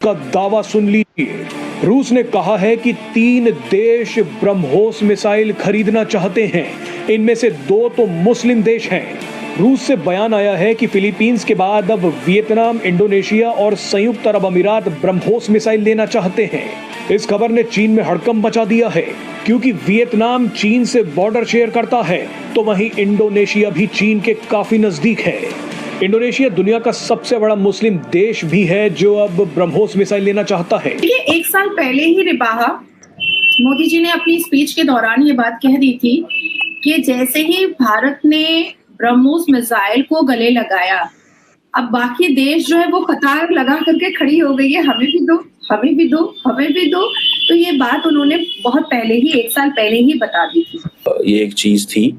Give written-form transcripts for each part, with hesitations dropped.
का दावा सुन लीजिए। रूस ने कहा है कि 3 देश ब्रह्मोस मिसाइल खरीदना चाहते हैं। इनमें से 2 तो मुस्लिम देश हैं। रूस से बयान आया है कि फिलीपींस के बाद अब वियतनाम, इंडोनेशिया और संयुक्त अरब अमीरात ब्रह्मोस मिसाइल लेना चाहते हैं। इस खबर ने चीन में हड़कंप मचा दिया है, क्योंकि वियतनाम चीन से बॉर्डर शेयर करता है, तो वहीं इंडोनेशिया भी चीन के काफी नजदीक है। इंडोनेशिया दुनिया का सबसे बड़ा मुस्लिम देश भी है, जो अब ब्रह्मोस मिसाइल लेना चाहता है। ये 1 साल पहले ही रिबाहा मोदी जी ने अपनी स्पीच के दौरान ये बात कह दी थी कि जैसे ही भारत ने ब्रह्मोस मिसाइल को गले लगाया, अब बाकी देश जो है वो कतार लगा करके खड़ी हो गई है, हमें भी दो, हमें भी दो, हमें भी दो। तो ये बात उन्होंने बहुत पहले ही 1 साल पहले ही बता दी थी। ये एक चीज थी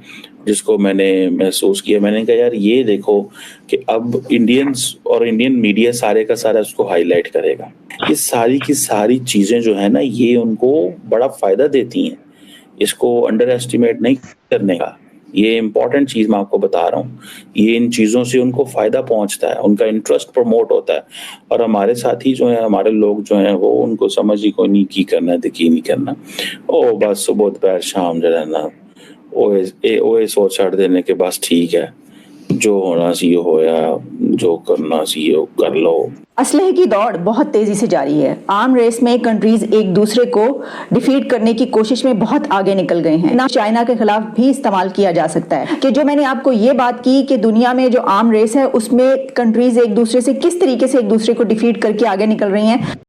जिसको मैंने महसूस किया। मैंने कहा यार ये देखो कि अब इंडियंस और इंडियन मीडिया सारे का सारा उसको हाईलाइट करेगा। ये सारी की सारी चीजें जो है ना, ये उनको बड़ा फायदा देती हैं। इसको अंडर एस्टिमेट नहीं करने का। ये इंपॉर्टेंट चीज मैं आपको बता रहा हूँ। ये इन चीजों से उनको फायदा पहुंचता है, उनका इंटरेस्ट प्रमोट होता है। और हमारे साथी जो है, हमारे लोग जो हैं, वो उनको समझ ही कोई नहीं की करना देखी नहीं करना। ओ बस सुबह दोपहर शाम जो है ना, ओए सोच छाड़ देने के बस ठीक है, जो होना सी होया, जो करना सी कर लो। असलहे की दौड़ बहुत तेजी से जारी है। आर्म रेस में कंट्रीज एक दूसरे को डिफीट करने की कोशिश में बहुत आगे निकल गए हैं। ना चाइना के खिलाफ भी इस्तेमाल किया जा सकता है कि जो मैंने आपको ये बात की कि दुनिया में जो आर्म रेस है उसमें कंट्रीज एक दूसरे से किस तरीके से एक दूसरे को डिफीट करके आगे निकल रही हैं।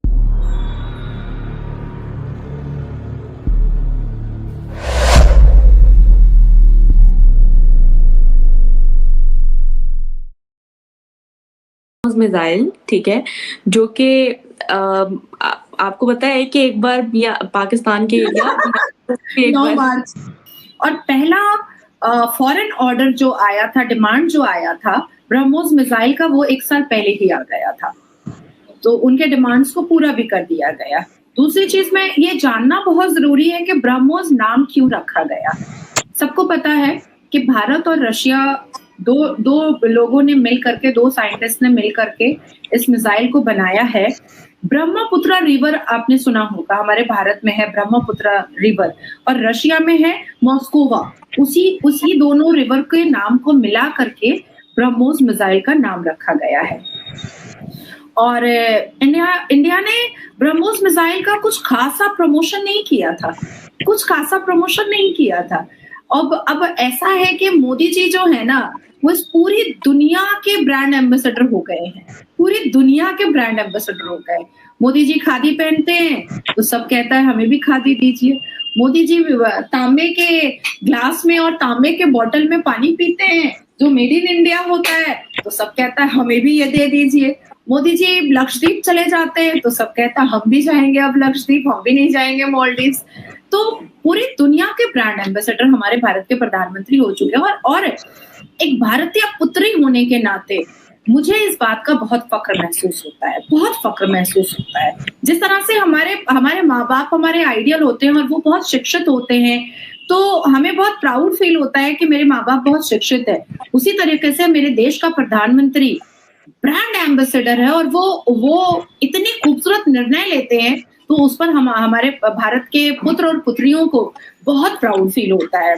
मिसाइल, ठीक है, जो कि आपको पता है कि एक बार पाकिस्तान के 9 मार्च और पहला फॉरेन ऑर्डर जो आया था, डिमांड जो आया था ब्रह्मोस मिसाइल का, वो 1 साल पहले ही आ गया था। तो उनके डिमांड्स को पूरा भी कर दिया गया। दूसरी चीज में ये जानना बहुत जरूरी है कि ब्रह्मोस नाम क्यों रखा गया। सबको पता है कि भारत और रशिया दो लोगों ने मिल करके, 2 साइंटिस्ट ने मिल करके इस मिसाइल को बनाया है। ब्रह्मपुत्र रिवर आपने सुना होगा, हमारे भारत में है ब्रह्मपुत्र रिवर और रशिया में है मॉस्कोवा। उसी दोनों रिवर के नाम को मिला करके ब्रह्मोस मिसाइल का नाम रखा गया है। और इंडिया ने ब्रह्मोस मिसाइल का कुछ खासा प्रमोशन नहीं किया था। अब ऐसा है कि मोदी जी जो है ना, वो इस पूरी दुनिया के ब्रांड एम्बेसडर हो गए हैं। मोदी जी खादी पहनते हैं तो सब कहता है हमें भी खादी दीजिए। मोदी जी तांबे के ग्लास में और तांबे के बोतल में पानी पीते हैं जो मेड इन इंडिया होता है, तो सब कहता है हमें भी ये दे दीजिए। मोदी जी लक्षद्वीप चले जाते हैं तो सब कहता है हम भी जाएंगे अब लक्षद्वीप, हम भी नहीं जाएंगे मालदीव्स। तो पूरी दुनिया के ब्रांड एम्बेसडर हमारे भारत के प्रधानमंत्री हो चुके हैं। और एक भारतीय पुत्री होने के नाते मुझे इस बात का बहुत फक्र महसूस होता है। जिस तरह से हमारे माँ बाप हमारे आइडियल होते हैं और वो बहुत शिक्षित होते हैं, तो हमें बहुत प्राउड फील होता है कि मेरे माँ बाप बहुत शिक्षित है। उसी तरीके से मेरे देश का प्रधानमंत्री ब्रांड एम्बेसडर है और वो इतनी खूबसूरत निर्णय लेते हैं, तो उस पर हमारे भारत के पुत्र और पुत्रियों को बहुत प्राउड फील होता है।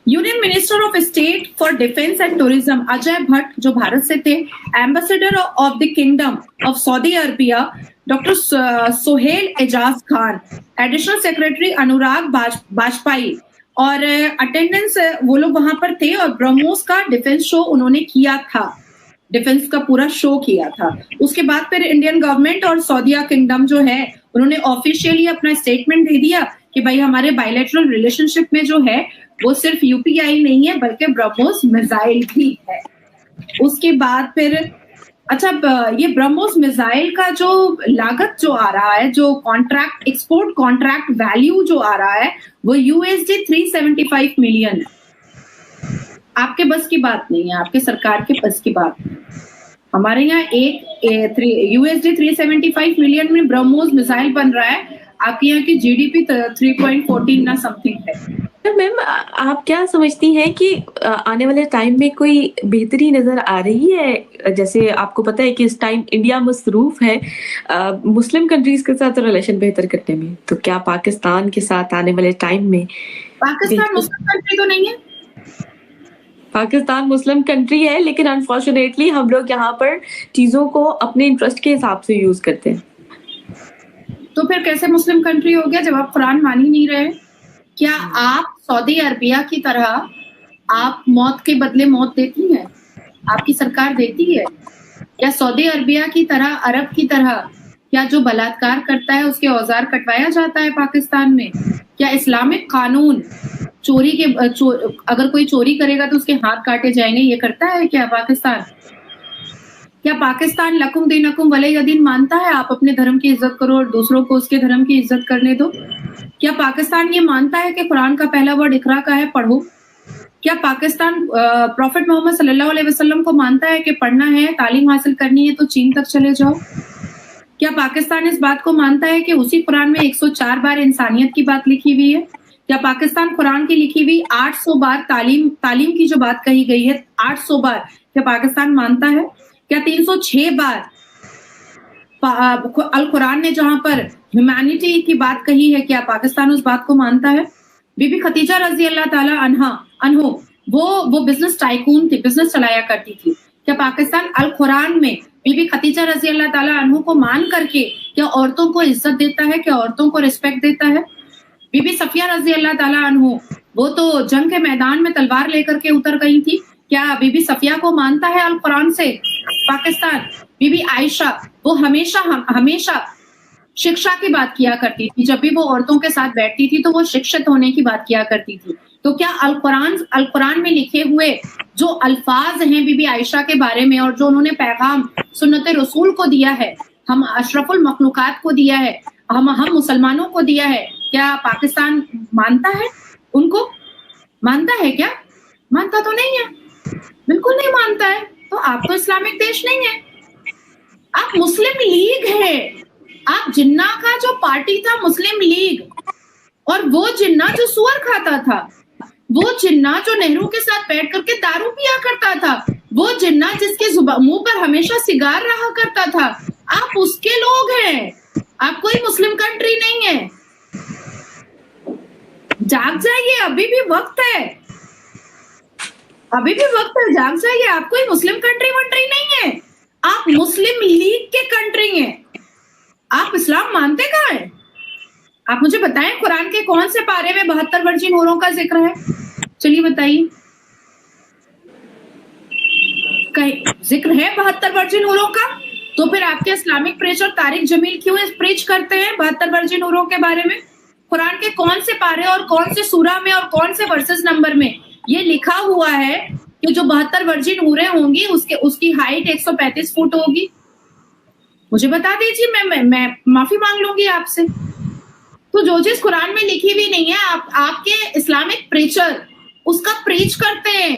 Union minister of state for defence and tourism Ajay Bhatt जो भारत से थे, ambassador of the kingdom of Saudi Arabia doctor Sohail Ejaz Khan, additional secretary Anurag Bajpai और अटेंडेंस वो लोग वहां पर थे। और ब्रह्मोस का डिफेंस शो उन्होंने किया था, डिफेंस का पूरा शो किया था। उसके बाद फिर इंडियन गवर्नमेंट और सऊदिया किंगडम जो है, उन्होंने ऑफिशियली अपना स्टेटमेंट दे दिया कि भाई हमारे बायलैटरल रिलेशनशिप में जो है वो सिर्फ यूपीआई नहीं है बल्कि ब्रह्मोस मिसाइल भी है। उसके बाद फिर ये ब्रह्मोस मिसाइल का जो लागत जो आ रहा है, जो कॉन्ट्रैक्ट एक्सपोर्ट कॉन्ट्रैक्ट वैल्यू जो आ रहा है, वो USD 375 मिलियन है। आपके बस की बात नहीं है, आपके सरकार के बस की बात नहीं। हमारे यहाँ USD 375 मिलियन में ब्रह्मोस मिसाइल बन रहा है। आपके यहाँ की GDP 3.14 ना समथिंग है। मैम आप क्या समझती हैं कि आने वाले टाइम में कोई बेहतरी नजर आ रही है? जैसे आपको पता है कि इस टाइम इंडिया मसरूफ है मुस्लिम कंट्रीज के साथ रिलेशन बेहतर करने में, तो क्या पाकिस्तान के साथ आने वाले टाइम में पाकिस्तान मुस्लिम कंट्री तो नहीं है। पाकिस्तान मुस्लिम कंट्री है, लेकिन अनफॉर्चुनेटली हम लोग यहाँ पर चीजों को अपने इंटरेस्ट के हिसाब से यूज करते हैं। तो फिर कैसे मुस्लिम कंट्री हो गया जब आप कुरान मान ही नहीं रहे? क्या आप सऊदी अरबिया की तरह आप मौत के बदले मौत देती हैं? आपकी सरकार देती है? या सऊदी अरबिया की तरह, अरब की तरह क्या जो बलात्कार करता है उसके औजार कटवाया जाता है पाकिस्तान में? क्या इस्लामिक कानून चोरी के अगर कोई चोरी करेगा तो उसके हाथ काटे जाएंगे, ये करता है क्या पाकिस्तान? क्या पाकिस्तान लकुम दीनकुम वलिय दीन मानता है? आप अपने धर्म की इज्जत करो और दूसरों को उसके धर्म की इज्जत करने दो। क्या पाकिस्तान ये मानता है कि कुरान का पहला वर्ड इकरा का है, पढ़ो? क्या पाकिस्तान प्रॉफेट मोहम्मद सल्लल्लाहु अलैहि वसल्लम को मानता है कि पढ़ना है, तालीम हासिल करनी है तो चीन तक चले जाओ? क्या पाकिस्तान इस बात को मानता है कि उसी कुरान में 104 बार इंसानियत की बात लिखी हुई है? क्या पाकिस्तान कुरान की लिखी हुई 800 बार तालीम की जो बात कही गई है 800 बार क्या पाकिस्तान मानता है? क्या 306 बार अल कुरान ने जहां पर ह्यूमैनिटी की बात कही है, क्या पाकिस्तान उस बात को मानता है? बीबी खदीजा रजी अल्लाह ताला अन्हो वो बिजनेस टाइकून थी, बिजनेस चलाया करती थी। क्या पाकिस्तान अल कुरान में बीबी खदीजा रजी अल्लाह ताला अन्हो को मान करके क्या औरतों को इज्जत देता है, क्या औरतों को रिस्पेक्ट देता है? बीबी सफिया रजी अल्लाह ताला अन्हो वो तो जंग के मैदान में तलवार लेकर के उतर गई थी, क्या बीबी सफिया को मानता है अल कुरान से पाकिस्तान? बीबी आयशा वो हमेशा शिक्षा की बात किया करती थी, जब भी वो औरतों के साथ बैठती थी तो वो शिक्षित होने की बात किया करती थी। तो क्या अल कुरान में लिखे हुए जो अल्फाज हैं बीबी आयशा के बारे में और जो उन्होंने पैगाम सुन्नत रसूल को दिया है, हम अशरफुल मखलूकात को दिया है, हम मुसलमानों को दिया है, क्या पाकिस्तान मानता है? उनको मानता है क्या? मानता तो नहीं है, बिल्कुल नहीं मानता है। तो आप तो इस्लामिक देश नहीं है, आप मुस्लिम लीग है। आप जिन्ना का जो पार्टी था मुस्लिम लीग, और वो जिन्ना जो सुअर खाता था, वो जिन्ना जो नेहरू के साथ बैठ करके दारू पिया करता था, वो जिन्ना जिसके मुंह पर हमेशा सिगार रहा करता था, आप उसके लोग हैं। आप कोई मुस्लिम कंट्री नहीं है। जाग जाइए, अभी भी वक्त है, अभी भी वक्त है, जाग जाइए। आप कोई मुस्लिम कंट्री वंट्री नहीं है, आप मुस्लिम लीग के कंट्री हैं। आप इस्लाम मानते कहाँ हैं? आप मुझे बताएं, कुरान के कौन से पारे में 72 वर्जिन हूरों का जिक्र है? चलिए बताइए, कहीं जिक्र है 72 वर्जिन हूरों का? तो फिर आपके इस्लामिक प्रेचर तारिक जमील क्यों प्रीच करते हैं 72 वर्जिन हूरों के बारे में? कुरान के कौन से पारे और कौन से सूरा में और कौन से वर्सेस नंबर में ये लिखा हुआ है कि जो 72 वर्जिन हूरें होंगी उसकी हाइट 135 फुट होगी? मुझे बता दीजिए, मैं माफी मांग लूंगी आपसे। तो जो चीज कुरान में लिखी भी नहीं है, आपके इस्लामिक प्रीचर उसका प्रीच करते हैं।